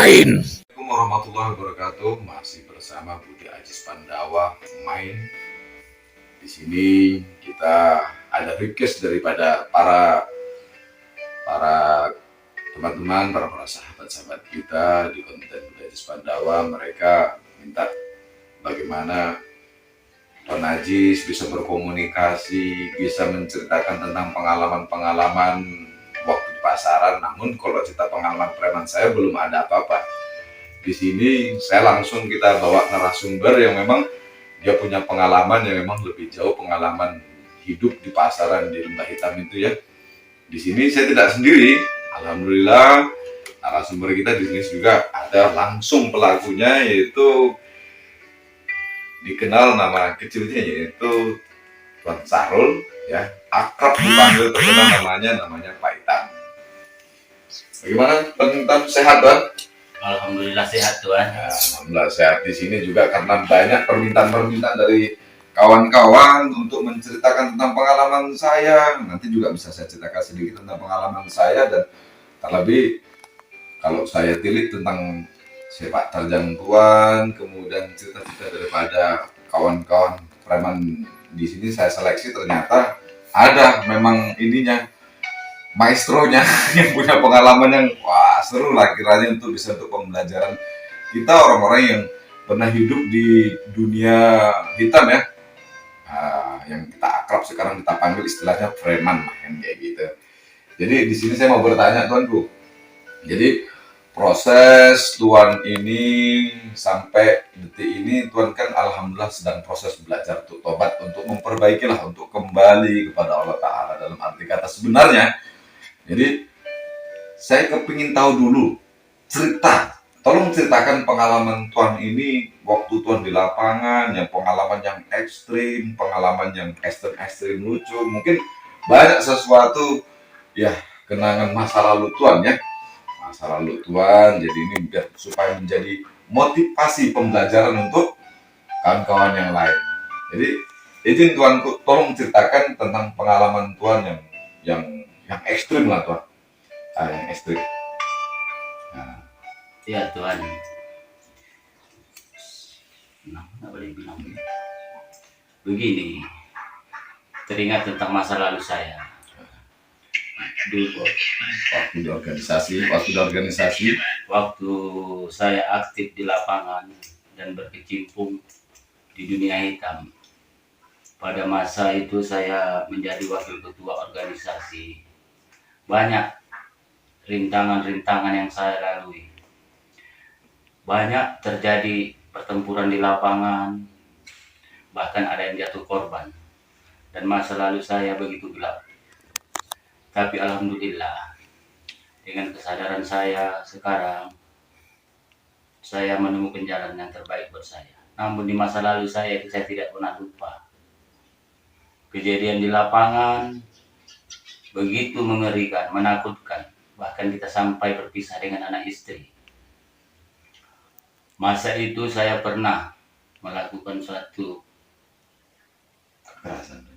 main. Assalamualaikum warahmatullahi wabarakatuh. Masih bersama Budi Ajis Pandawa main. Di sini kita ada request daripada para teman-teman, para sahabat-sahabat kita di konten Budi Ajis Pandawa. Mereka minta bagaimana Tuan Ajis bisa berkomunikasi, bisa menceritakan tentang pengalaman-pengalaman waktu di pasaran. Namun kalau cerita pengalaman preman saya belum ada apa-apa. Di sini saya langsung kita bawa narasumber yang memang dia punya pengalaman yang memang lebih jauh, pengalaman hidup di pasaran di Lembah Hitam itu ya. Di sini saya tidak sendiri, alhamdulillah narasumber kita di sini juga ada langsung pelakunya, yaitu dikenal nama kecilnya yaitu Tuan Sahrul ya, akrab dipanggil terkenal namanya Pak Hitam. Bagaimana Tuan Hitam, sehat Tuan? Alhamdulillah sehat Tuan. Ya, alhamdulillah sehat. Di sini juga karena banyak permintaan dari kawan-kawan untuk menceritakan tentang pengalaman saya. Nanti juga bisa saya ceritakan sedikit tentang pengalaman saya, dan terlebih kalau saya tilik tentang sepak terjang Tuan, kemudian cerita-cerita daripada kawan-kawan preman di sini saya seleksi, ternyata ada memang ininya, maestronya yang punya pengalaman yang wah seru lah kiranya untuk bisa untuk pembelajaran kita orang-orang yang pernah hidup di dunia hitam ya. Yang kita akrab sekarang kita panggil istilahnya preman kayak gitu. Jadi di sini saya mau bertanya Tuanku. Jadi proses Tuan ini sampai detik ini, Tuan kan alhamdulillah sedang proses belajar untuk tobat, untuk memperbaikilah, untuk kembali kepada Allah Ta'ala dalam arti kata sebenarnya. Jadi saya kepingin tahu dulu cerita, tolong ceritakan pengalaman Tuan ini waktu Tuan di lapangan, yang pengalaman yang ekstrim, pengalaman yang ekstrim lucu, mungkin banyak sesuatu ya, kenangan masa lalu Tuan ya, masa lalu Tuan. Jadi ini biar supaya menjadi motivasi pembelajaran untuk kawan-kawan yang lain. Jadi izin Tuanku, tolong ceritakan tentang pengalaman Tuan yang ekstrim lah Tuan. Yang ekstrim. Nah. Ya Tuan. Nah, boleh bilang begini, teringat tentang masa lalu saya. Dulu waktu di organisasi, waktu saya aktif di lapangan dan berkecimpung di dunia hitam. Pada masa itu saya menjadi wakil ketua organisasi. Banyak rintangan-rintangan yang saya lalui. Banyak terjadi pertempuran di lapangan, bahkan ada yang jatuh korban. Dan masa lalu saya begitu gelap. Tapi alhamdulillah, dengan kesadaran saya sekarang, saya menemukan jalan yang terbaik buat saya. Namun di masa lalu saya itu saya tidak pernah lupa. Kejadian di lapangan begitu mengerikan, menakutkan. Bahkan kita sampai berpisah dengan anak istri. Masa itu saya pernah melakukan suatu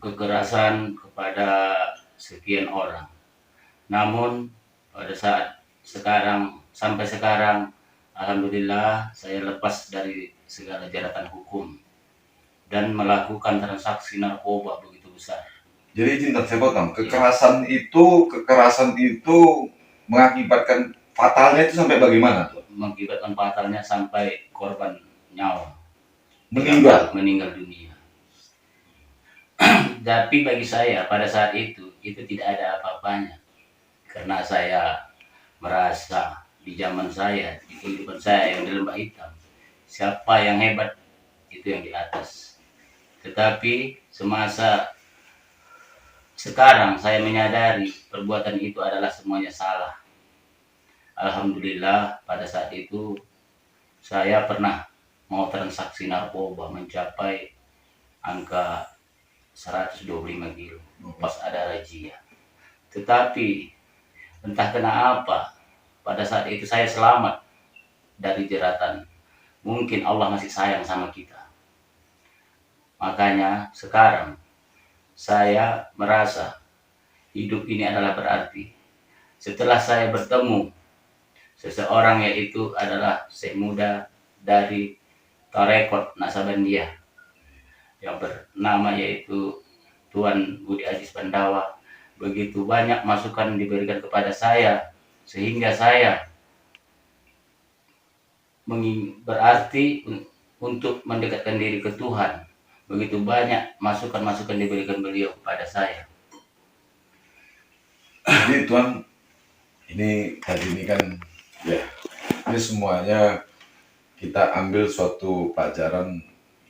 kekerasan kepada sekian orang. Namun pada saat sekarang, sampai sekarang, alhamdulillah saya lepas dari segala jeratan hukum dan melakukan transaksi narkoba begitu besar. Jadi izin saya potong, kekerasan itu mengakibatkan fatalnya itu sampai bagaimana tuh? Mengakibatkan fatalnya sampai korban nyawa meninggal dunia. Tapi bagi saya pada saat itu tidak ada apa-apanya, karena saya merasa di zaman saya, di kehidupan saya yang di Lembah Hitam, siapa yang hebat itu yang di atas. Tetapi semasa sekarang saya menyadari perbuatan itu adalah semuanya salah. Alhamdulillah pada saat itu saya pernah mau transaksi narkoba mencapai angka 125 kilo pas ada razia. Tetapi entah kenapa pada saat itu saya selamat dari jeratan. Mungkin Allah masih sayang sama kita. Makanya sekarang saya merasa hidup ini adalah berarti. Setelah saya bertemu seseorang yaitu adalah Syekh muda dari Tarekat Naksabandia yang bernama yaitu Tuan Budi Aziz Pandawa. Begitu banyak masukan diberikan kepada saya sehingga saya berarti untuk mendekatkan diri ke Tuhan. Begitu banyak masukan-masukan diberikan beliau kepada saya. Jadi Tuan, ini tadi ini kan ya, ini semuanya kita ambil suatu pelajaran.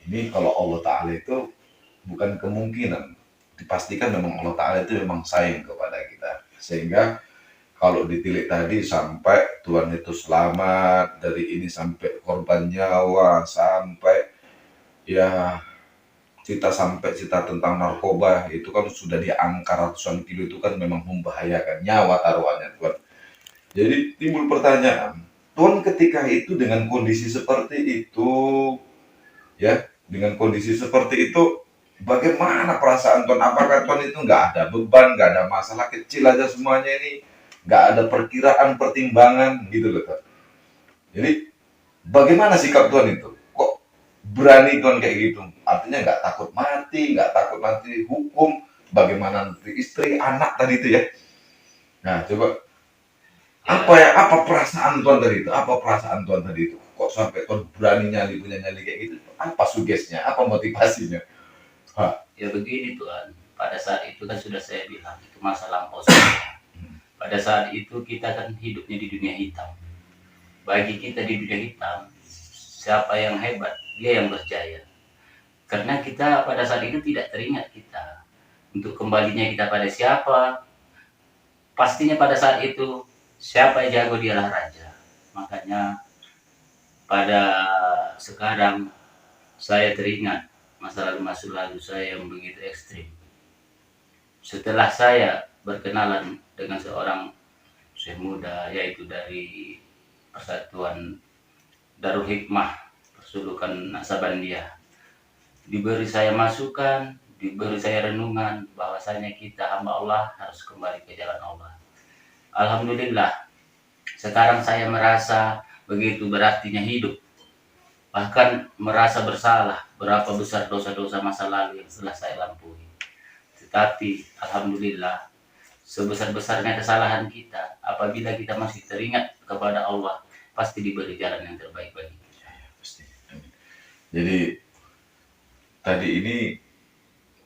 Ini kalau Allah Ta'ala itu bukan kemungkinan, dipastikan memang Allah Ta'ala itu memang sayang kepada kita, sehingga kalau ditilik tadi sampai Tuhan itu selamat dari ini, sampai korban nyawa, sampai ya sampai cerita tentang narkoba itu kan sudah di angka ratusan kilo, itu kan memang membahayakan nyawa taruhannya Tuhan. Jadi timbul pertanyaan, Tuhan ketika itu dengan kondisi seperti itu, ya dengan kondisi seperti itu, bagaimana perasaan Tuhan? Apakah Tuhan itu nggak ada beban, nggak ada masalah, kecil aja semuanya ini, nggak ada perkiraan, pertimbangan gitu loh Tuhan. Jadi bagaimana sikap Tuhan itu? Kok berani Tuhan kayak gitu? Artinya nggak takut mati hukum, bagaimana nanti istri, anak tadi itu ya. Nah coba, apa perasaan Tuhan tadi itu? Apa perasaan Tuhan tadi itu? Kok sampai Tuhan berani punya nyali kayak gitu? Apa sugesnya? Apa motivasinya? Ya begini Tuhan, pada saat itu kan sudah saya bilang itu masa lampau saya. Pada saat itu kita kan hidupnya di dunia hitam. Bagi kita di dunia hitam, siapa yang hebat, dia yang berjaya. Karena kita pada saat itu tidak teringat kita untuk kembalinya kita pada siapa. Pastinya pada saat itu siapa yang jago dialah raja. Makanya pada sekarang saya teringat masa lalu saya yang begitu ekstrim. Setelah saya berkenalan dengan seorang Syekh muda yaitu dari Persatuan Darul Hikmah Persulukan Naksabandia, diberi saya masukan, diberi saya renungan bahwasanya kita hamba Allah harus kembali ke jalan Allah. Alhamdulillah, sekarang saya merasa begitu berartinya hidup. Bahkan merasa bersalah berapa besar dosa-dosa masa lalu yang telah saya lampaui. Tetapi Alhamdulillah, sebesar-besarnya kesalahan kita, apabila kita masih teringat kepada Allah, pasti diberi jalan yang terbaik bagi kita. Jadi tadi ini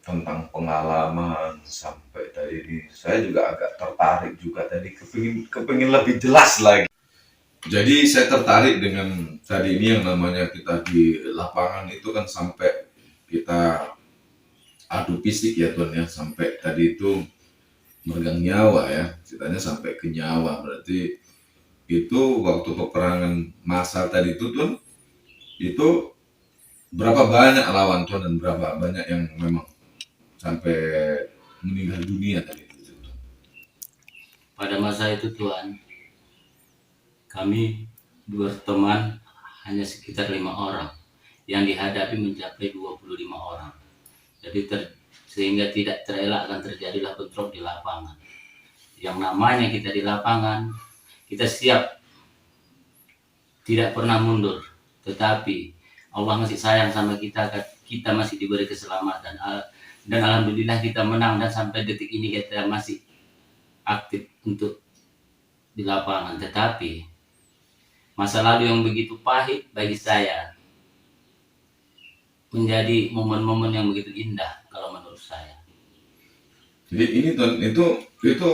tentang pengalaman sampai tadi ini, saya juga agak tertarik juga tadi, kepingin lebih jelas lagi. Jadi saya tertarik dengan tadi ini yang namanya kita di lapangan itu kan sampai kita adu fisik ya Tuhan ya, sampai tadi itu meregang nyawa ya, ceritanya sampai ke nyawa. Berarti itu waktu peperangan massal tadi itu Tuhan, itu berapa banyak lawan Tuhan dan berapa banyak yang memang sampai meninggal dunia tadi itu Tuhan? Pada masa itu Tuhan, kami berteman hanya sekitar 5 orang, yang dihadapi mencapai 25 orang. Jadi sehingga tidak terelakkan terjadilah bentrok di lapangan. Yang namanya kita di lapangan, kita siap, tidak pernah mundur. Tetapi Allah masih sayang sama kita, kita masih diberi keselamatan. Dan Alhamdulillah kita menang, dan sampai detik ini kita masih aktif untuk di lapangan. Tetapi masa lalu yang begitu pahit bagi saya menjadi momen-momen yang begitu indah kalau menurut saya. Jadi ini Tuhan, itu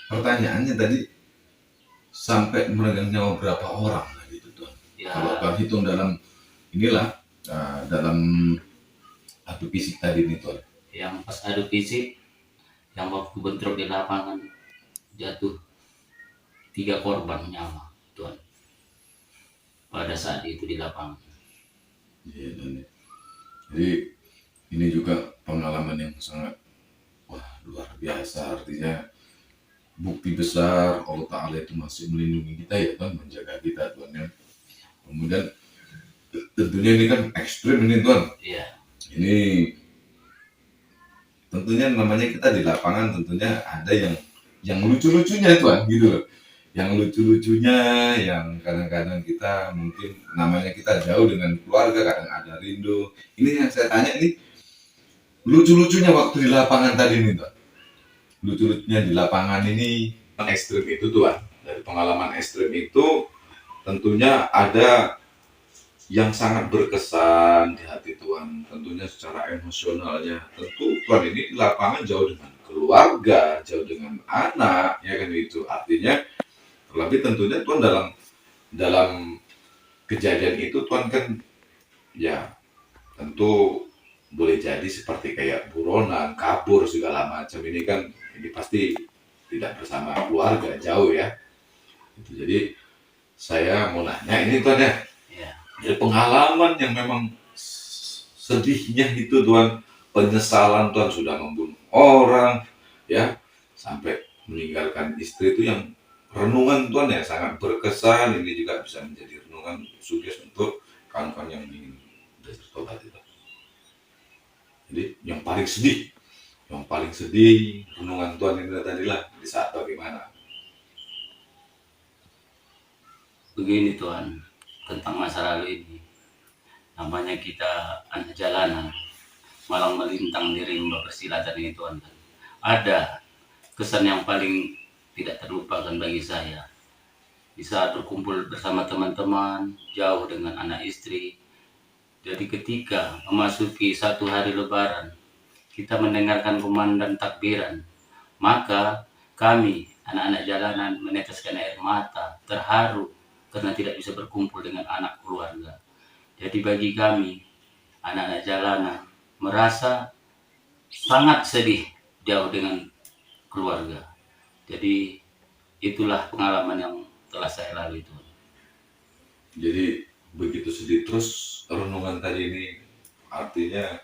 pertanyaannya tadi, sampai meregang nyawa berapa orang tadi itu Tuhan? Ya. Kalau Tuhan hitung dalam inilah, dalam adu fisik tadi ini Tuhan. Yang pas adu fisik, yang waktu bentrok di lapangan jatuh 3 korban nyawa Tuhan pada saat itu di lapangan. Iya, jadi ini juga pengalaman yang sangat luar biasa. Artinya bukti besar Allah Ta'ala itu masih melindungi kita ya Tuhan, menjaga kita Tuhan ya. Kemudian tentunya ini kan ekstrim ini Tuhan. Iya. Ini tentunya namanya kita di lapangan, tentunya ada yang lucu-lucunya Tuhan gitu loh. yang lucu-lucunya, yang kadang-kadang kita mungkin namanya kita jauh dengan keluarga, kadang ada rindu. Ini yang saya tanya ini lucu-lucunya waktu di lapangan tadi nih, Tuan. Lucu-lucunya di lapangan ini ekstrim itu, Tuan. Dari pengalaman ekstrim itu tentunya ada yang sangat berkesan di hati Tuan, tentunya secara emosionalnya. Tentu Tuan ini di lapangan jauh dengan keluarga, jauh dengan anak, ya kan itu. Artinya terlebih tentunya Tuan dalam dalam kejadian itu Tuan kan ya tentu boleh jadi seperti kayak buronan, kabur segala macam ini kan ini pasti tidak bersama keluarga, jauh ya. Itu jadi saya mau nanya ini Tuan ya, Ya, dari pengalaman yang memang sedihnya itu Tuan, penyesalan Tuan sudah membunuh orang ya, sampai meninggalkan istri itu yang renungan Tuan ya sangat berkesan. Ini juga bisa menjadi renungan sugesti untuk kawan-kawan yang ingin bertobat itu. Jadi yang paling sedih renungan Tuan ini tadilah di saat bagaimana. begini Tuhan, tentang masa lalu ini. Namanya kita anak jalanan, malang melintang di rimba persilatan ini Tuhan. Ada kesan yang paling tidak terlupakan bagi saya. Di saat berkumpul bersama teman-teman, jauh dengan anak istri. Jadi ketika memasuki satu hari lebaran, kita mendengarkan kumandang takbiran, maka kami, anak-anak jalanan, meneteskan air mata, terharu karena tidak bisa berkumpul dengan anak keluarga. Jadi bagi kami, anak-anak jalanan, merasa sangat sedih jauh dengan keluarga. Jadi itulah pengalaman yang telah saya lalui itu. Jadi begitu sedih terus renungan tadi ini artinya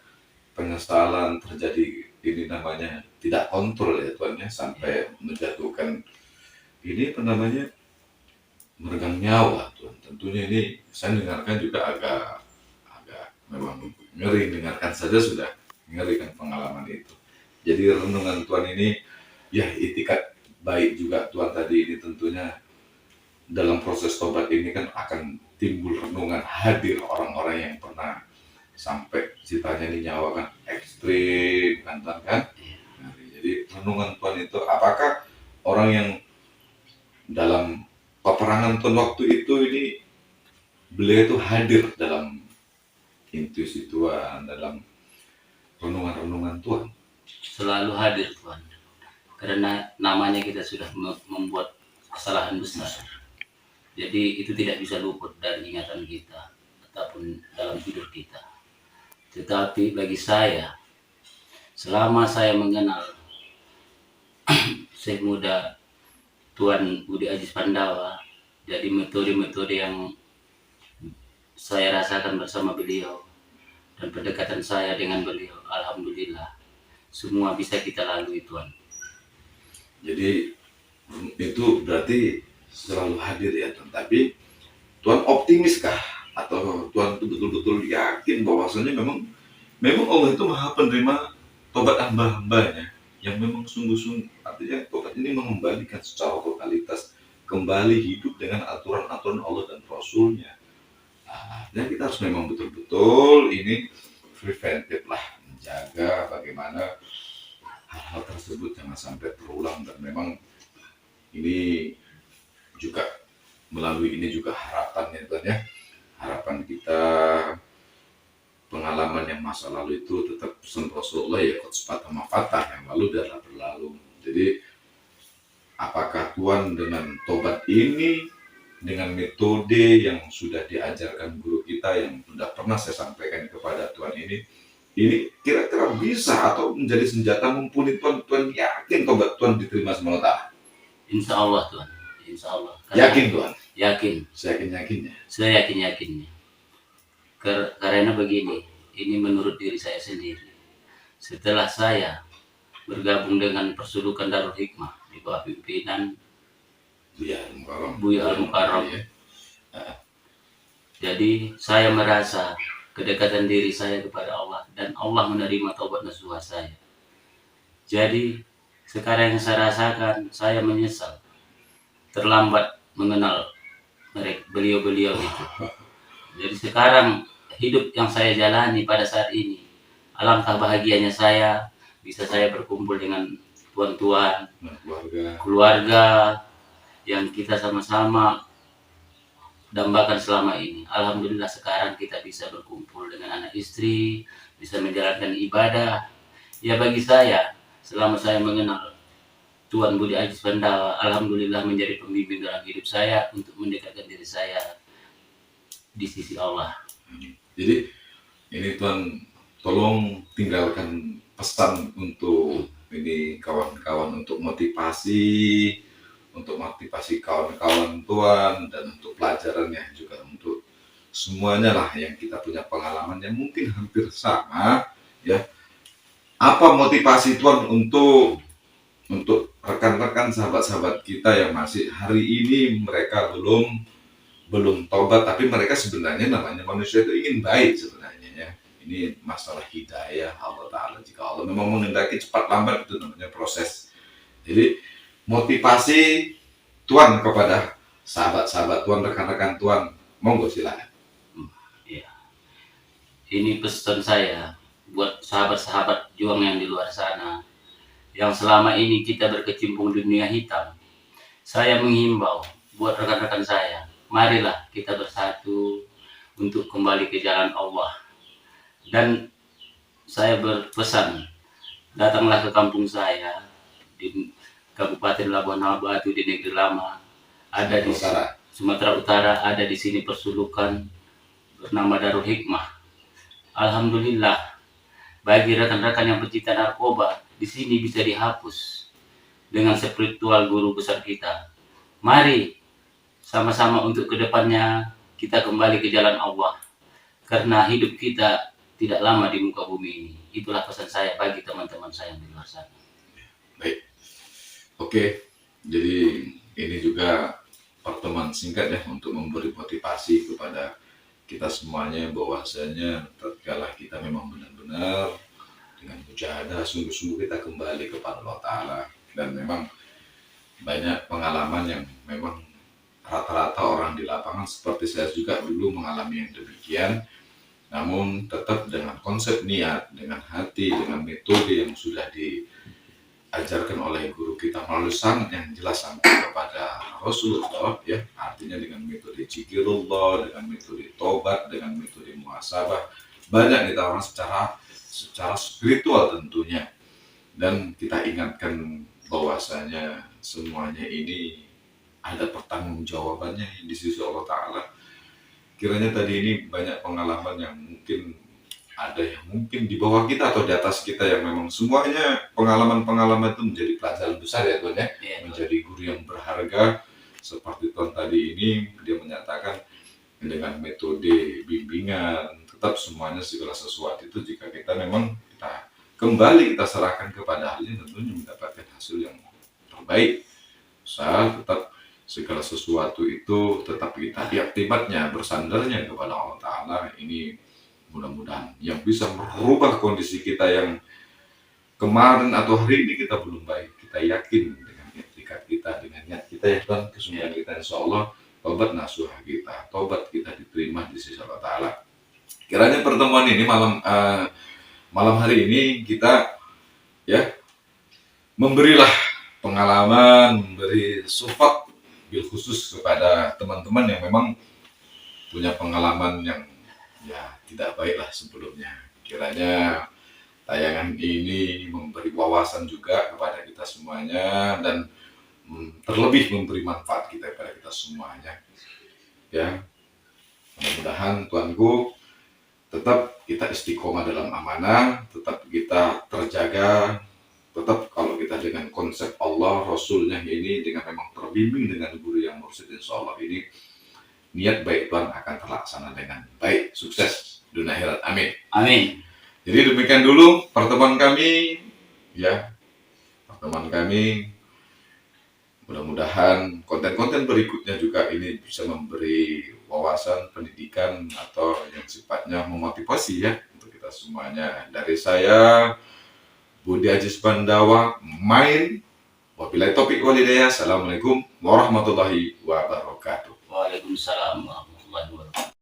penyesalan terjadi ini namanya tidak kontrol ya Tuan ya sampai menjatuhkan ini apa namanya meregang nyawa Tuan. Tentunya ini saya dengarkan juga agak agak memang ngeri, dengarkan saja sudah ngeri kan pengalaman itu. Jadi renungan Tuan ini ya itikat baik juga Tuan tadi ini tentunya dalam proses tobat ini kan akan timbul renungan hadir orang-orang yang pernah sampai ceritanya ini nyawa kan ekstrim kan Tuan kan. Nah, jadi renungan Tuan itu apakah orang yang dalam peperangan Tuan waktu itu ini beliau itu hadir dalam intuisi Tuhan, dalam renungan-renungan Tuhan. Selalu hadir Tuhan, karena namanya kita sudah membuat kesalahan besar. Jadi itu tidak bisa luput dari ingatan kita ataupun dalam tidur kita. Tetapi bagi saya, selama saya mengenal Syekh Muda Tuan Budi Aziz Pandawa, jadi metode-metode yang saya rasakan bersama beliau dan pendekatan saya dengan beliau, alhamdulillah semua bisa kita lalui Tuan. Jadi itu berarti selalu hadir ya Tuhan. Tapi Tuhan optimiskah atau Tuhan itu betul-betul yakin bahwasanya memang Allah itu maha penerima tobat hamba-hambanya yang memang sungguh-sungguh, artinya tobat ini mengembalikan secara totalitas kembali hidup dengan aturan-aturan Allah dan Rasulnya. Dan kita harus memang betul-betul ini preventif lah, menjaga bagaimana hal-hal tersebut jangan sampai terulang. Dan memang ini juga melalui ini juga harapan ya Tuhan ya, harapan kita pengalaman yang masa lalu itu tetap pesan Rasulullah ya qad sepatah mafatah, yang lalu adalah berlalu. Jadi apakah Tuhan dengan tobat ini, dengan metode yang sudah diajarkan guru kita yang sudah pernah saya sampaikan kepada Tuhan ini kira-kira bisa atau menjadi senjata mumpuni Tuhan? Tuhan yakin tobat Tuhan diterima sama Allah? Insya Allah Tuhan, insya Allah. Yakin Tuhan? Yakin. Saya yakin-yakinnya. Saya yakin-yakinnya. Karena begini, ini menurut diri saya sendiri. Setelah saya bergabung dengan Persulukan Darul Hikmah di bawah pimpinan Buya Al-Mukarram. Jadi saya merasa kedekatan diri saya kepada Allah dan Allah menerima taubat nasuha saya. Jadi sekarang yang saya rasakan, saya menyesal terlambat mengenal beliau-beliau itu. Jadi sekarang hidup yang saya jalani pada saat ini, alangkah bahagianya saya bisa saya berkumpul dengan tuan-tuan, keluarga yang kita sama-sama dambakan selama ini. Alhamdulillah sekarang kita bisa berkumpul dengan anak istri, bisa menjalankan ibadah. Ya bagi saya, selama saya mengenal Tuan Budi Aziz Pandawa, alhamdulillah menjadi pembimbing dalam hidup saya untuk mendekatkan diri saya di sisi Allah. Jadi ini Tuan tolong tinggalkan pesan untuk ini kawan-kawan, untuk motivasi kawan-kawan Tuan, dan untuk pelajarannya juga untuk semuanya lah yang kita punya pengalaman yang mungkin hampir sama ya. Apa motivasi Tuan untuk rekan-rekan sahabat-sahabat kita yang masih hari ini mereka belum taubat, tapi mereka sebenarnya namanya manusia itu ingin baik sebenarnya ya. Ini masalah hidayah Allah Ta'ala, jika Allah memang menghendaki cepat lambat itu namanya proses. Jadi motivasi Tuan kepada sahabat-sahabat Tuan, rekan-rekan Tuan, monggo silakan. Ya. Ini pesan saya buat sahabat-sahabat juang yang di luar sana, yang selama ini kita berkecimpung di dunia hitam. Saya menghimbau buat rekan-rekan saya, marilah kita bersatu untuk kembali ke jalan Allah. Dan saya berpesan, datanglah ke kampung saya di Kabupaten Labuan Batu di Negeri Lama, ada di Sumatera Utara, ada di sini persulukan bernama Darul Hikmah. Alhamdulillah, bagi rekan-rekan yang pecinta narkoba, di sini bisa dihapus dengan spiritual guru besar kita. Mari sama-sama untuk kedepannya kita kembali ke jalan Allah, karena hidup kita tidak lama di muka bumi ini. Itulah pesan saya bagi teman-teman saya yang di luar sana. Baik, oke. Jadi ini juga pertemuan singkat ya untuk memberi motivasi kepada kita semuanya, bahwasanya tatkala kita memang benar-benar dengan mujahadah sungguh-sungguh kita kembali kepada Allah Ta'ala, dan memang banyak pengalaman yang memang rata-rata orang di lapangan seperti saya juga dulu mengalami yang demikian, namun tetap dengan konsep niat, dengan hati, dengan metode yang sudah diajarkan oleh guru kita melalui sanad yang jelas sampai kepada Rasulullah ya, artinya dengan metode zikirullah, dengan metode tobat, dengan metode muhasabah, banyak kita orang secara spiritual tentunya, dan kita ingatkan bahwasanya semuanya ini ada pertanggungjawabannya di sisi Allah Ta'ala. Kiranya tadi ini banyak pengalaman yang mungkin ada yang mungkin di bawah kita atau di atas kita, yang memang semuanya pengalaman-pengalaman itu menjadi pelajaran besar ya Tuan ya, menjadi guru yang berharga. Seperti Tuan tadi ini, dia menyatakan dengan metode bimbingan, tetap semuanya segala sesuatu itu jika kita memang kita kembali kita serahkan kepada ahlinya, tentunya mendapatkan hasil yang terbaik. Tetap segala sesuatu itu tetap kita aktibatnya bersandarnya kepada Allah Ta'ala. Ini mudah-mudahan yang bisa merubah kondisi kita yang kemarin atau hari ini kita belum baik. Kita yakin dengan etikat kita, dengan niat kita ya Tuhan, kesungguhan kita, insya Allah tobat nasuha kita, tobat kita diterima di sisi Allah Ta'ala. Kiranya pertemuan ini malam hari ini kita ya memberilah pengalaman, memberi support bil khusus kepada teman-teman yang memang punya pengalaman yang ya tidak baiklah sebelumnya. Kiranya tayangan ini memberi wawasan juga kepada kita semuanya, dan terlebih memberi manfaat kepada kita semuanya. Ya, mudah-mudahan Tuanku tetap kita istiqomah dalam amanah, tetap kita terjaga, tetap kalau kita dengan konsep Allah, Rasulnya ini, dengan memang terbimbing dengan guru yang mursyid, insya Allah ini niat baik Tuhan akan terlaksana dengan baik, sukses dunia akhirat, amin. Amin. Jadi demikian dulu pertemuan kami ya, mudah-mudahan konten-konten berikutnya juga ini bisa memberi wawasan pendidikan atau yang sifatnya memotivasi ya untuk kita semuanya. Dari saya Budi Aziz Pandawa, main Wabillahi taufiq wal hidayah. Assalamualaikum warahmatullahi wabarakatuh. Waalaikumsalam warahmatullahi wabarakatuh.